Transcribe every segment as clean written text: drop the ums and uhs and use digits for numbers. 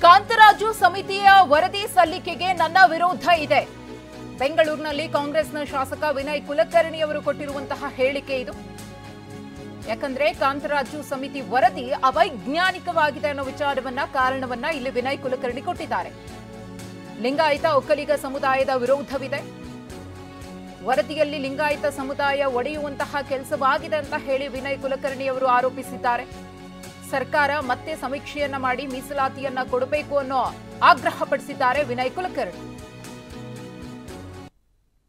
ಕಾಂತರಾಜು ಸಮಿತಿಯ ವರದಿ ಸಲ್ಲಿಕೆಗೆ ನನ್ನ ವಿರೋಧ ಇದೆ. ಬೆಂಗಳೂರಿನಲ್ಲಿ ಕಾಂಗ್ರೆಸ್ನ ಶಾಸಕ ವಿನಯ್ ಕುಲಕರ್ಣಿ ಅವರು ಕೊಟ್ಟಿರುವಂತಹ ಹೇಳಿಕೆ ಇದು. ಯಾಕಂದ್ರೆ ಕಾಂತರಾಜು ಸಮಿತಿ ವರದಿ ಅವೈಜ್ಞಾನಿಕವಾಗಿದೆ ಅನ್ನೋ ಕಾರಣವನ್ನ ಇಲ್ಲಿ ವಿನಯ್ ಕುಲಕರ್ಣಿ ಕೊಟ್ಟಿದ್ದಾರೆ. ಲಿಂಗಾಯತ ಒಕ್ಕಲಿಗ ಸಮುದಾಯದ ವಿರೋಧವಿದೆ. ವರದಿಯಲ್ಲಿ ಲಿಂಗಾಯತ ಸಮುದಾಯ ಒಡೆಯುವಂತಹ ಕೆಲಸವಾಗಿದೆ ಅಂತ ಹೇಳಿ ವಿನಯ್ ಕುಲಕರ್ಣಿ ಅವರು ಆರೋಪಿಸಿದ್ದಾರೆ. ಸರ್ಕಾರ ಮತ್ತೆ ಸಮೀಕ್ಷೆಯನ್ನ ಮಾಡಿ ಮೀಸಲಾತಿಯನ್ನ ಕೊಡಬೇಕು ಅನ್ನೋ ಆಗ್ರಹಪಡಿಸಿದ್ದಾರೆ ವಿನಯ್ ಕುಲಕರ್ಣಿ.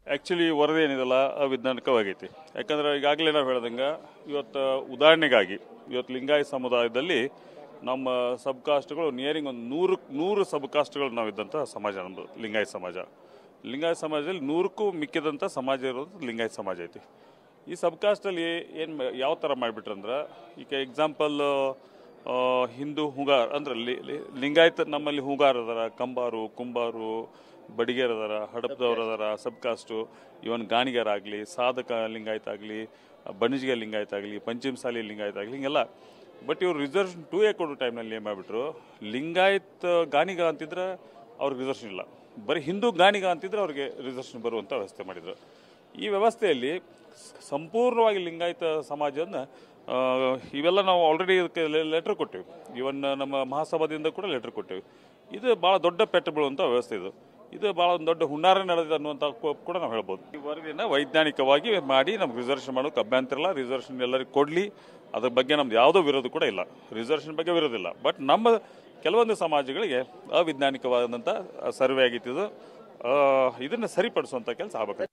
ಆಕ್ಚುಲಿ ವರದಿ ಏನಿದೆಲ್ಲ ಅವಿಜ್ಞಾನಿಕವಾಗೈತಿ. ಯಾಕಂದ್ರೆ ಈಗಾಗಲೇ ನಾವು ಹೇಳ್ದಂಗೆ ಇವತ್ತು ಉದಾಹರಣೆಗಾಗಿ ಇವತ್ತು ಲಿಂಗಾಯತ ಸಮುದಾಯದಲ್ಲಿ ನಮ್ಮ ಸಬ್ ಕಾಸ್ಟ್ಗಳು ನಿಯರಿಂಗ್ ಒಂದು 100 ಸಬ್ ಕಾಸ್ಟ್ಗಳು ನಾವಿದ್ದಂಥ ಸಮಾಜ ನಮ್ಮದು ಲಿಂಗಾಯತ ಸಮಾಜ. ಲಿಂಗಾಯತ ಸಮಾಜದಲ್ಲಿ 100ಕ್ಕೂ ಮಿಕ್ಕಿದಂಥ ಸಮಾಜ ಇರೋದು ಲಿಂಗಾಯತ ಸಮಾಜ ಐತಿ. ಈ ಸಬ್ ಕಾಸ್ಟಲ್ಲಿ ಏನು ಯಾವ ಥರ ಮಾಡಿಬಿಟ್ರಂದ್ರೆ, ಈಗ ಎಕ್ಸಾಂಪಲ್ ಹಿಂದೂ ಹೂಗಾರ ಅಂದ್ರೆ ಲಿಂಗಾಯತ ನಮ್ಮಲ್ಲಿ ಹೂಗಾರ ಅದಾರ, ಕಂಬಾರು, ಕುಂಬಾರು, ಬಡಿಗೇರ್ ಅದಾರ, ಹಡಪದವ್ರು ಅದಾರ, ಸಬ್ ಕಾಸ್ಟು, ಇವನ್ ಗಾಣಿಗಾರ ಆಗಲಿ, ಸಾಧಕ ಲಿಂಗಾಯತ ಆಗಲಿ, ಬಣಿಜಿಗೆ ಲಿಂಗಾಯತ ಆಗಲಿ, ಪಂಚಮಸಾಲಿ ಲಿಂಗಾಯತ ಆಗಲಿ, ಹಿಂಗೆಲ್ಲ. ಬಟ್ ಇವ್ರು ರಿಸರ್ವೇಷನ್ 2A ಕೊಡೋ ಟೈಮ್ನಲ್ಲಿ ಏನು ಮಾಡಿಬಿಟ್ರು, ಲಿಂಗಾಯತ್ ಗಾಣಿಗ ಅಂತಿದ್ರೆ ಅವ್ರಿಗೆ ರಿಸರ್ವೇಷನ್ ಇಲ್ಲ, ಬರೀ ಹಿಂದೂ ಗಾಣಿಗ ಅಂತಿದ್ರೆ ಅವ್ರಿಗೆ ರಿಸರ್ವೇಷನ್ ಬರುವಂಥ ವ್ಯವಸ್ಥೆ ಮಾಡಿದರು. ಈ ವ್ಯವಸ್ಥೆಯಲ್ಲಿ ಸಂಪೂರ್ಣವಾಗಿ ಲಿಂಗಾಯತ ಸಮಾಜವನ್ನು ಇವೆಲ್ಲ ನಾವು ಆಲ್ರೆಡಿ ಇದಕ್ಕೆ ಲೆಟ್ರ್ ಕೊಟ್ಟೇವೆ. ಇವನ್ ನಮ್ಮ ಮಹಾಸಭಾದಿಂದ ಕೂಡ ಲೆಟ್ರ್ ಕೊಟ್ಟೇವೆ. ಇದು ಭಾಳ ದೊಡ್ಡ ಪೆಟ್ಟು ಬೀಳುವಂಥ ವ್ಯವಸ್ಥೆ ಇದು ಭಾಳ ಒಂದು ದೊಡ್ಡ ಹುನ್ನಾರ ನಡೆದಿದೆ ಅನ್ನುವಂಥ ಕೂಡ ನಾವು ಹೇಳ್ಬೋದು. ಈ ವರದಿನ ವೈಜ್ಞಾನಿಕವಾಗಿ ಮಾಡಿ ನಮ್ಗೆ ರಿಸರ್ವೇಷನ್ ಮಾಡೋಕೆ ಅಭ್ಯಂತರ ಇಲ್ಲ. ರಿಸರ್ವೇಷನ್ ಎಲ್ಲರಿಗೂ ಕೊಡಲಿ, ಅದ್ರ ಬಗ್ಗೆ ನಮ್ದು ಯಾವುದೋ ವಿರೋಧ ಕೂಡ ಇಲ್ಲ. ರಿಸರ್ವೇಷನ್ ಬಗ್ಗೆ ವಿರೋಧ ಇಲ್ಲ. ಬಟ್ ನಮ್ಮ ಕೆಲವೊಂದು ಸಮಾಜಗಳಿಗೆ ಅವಿಜ್ಞಾನಿಕವಾದಂಥ ಸರ್ವೆ ಆಗಿತ್ತು. ಇದನ್ನು ಸರಿಪಡಿಸುವಂಥ ಕೆಲಸ ಆಗಬೇಕು.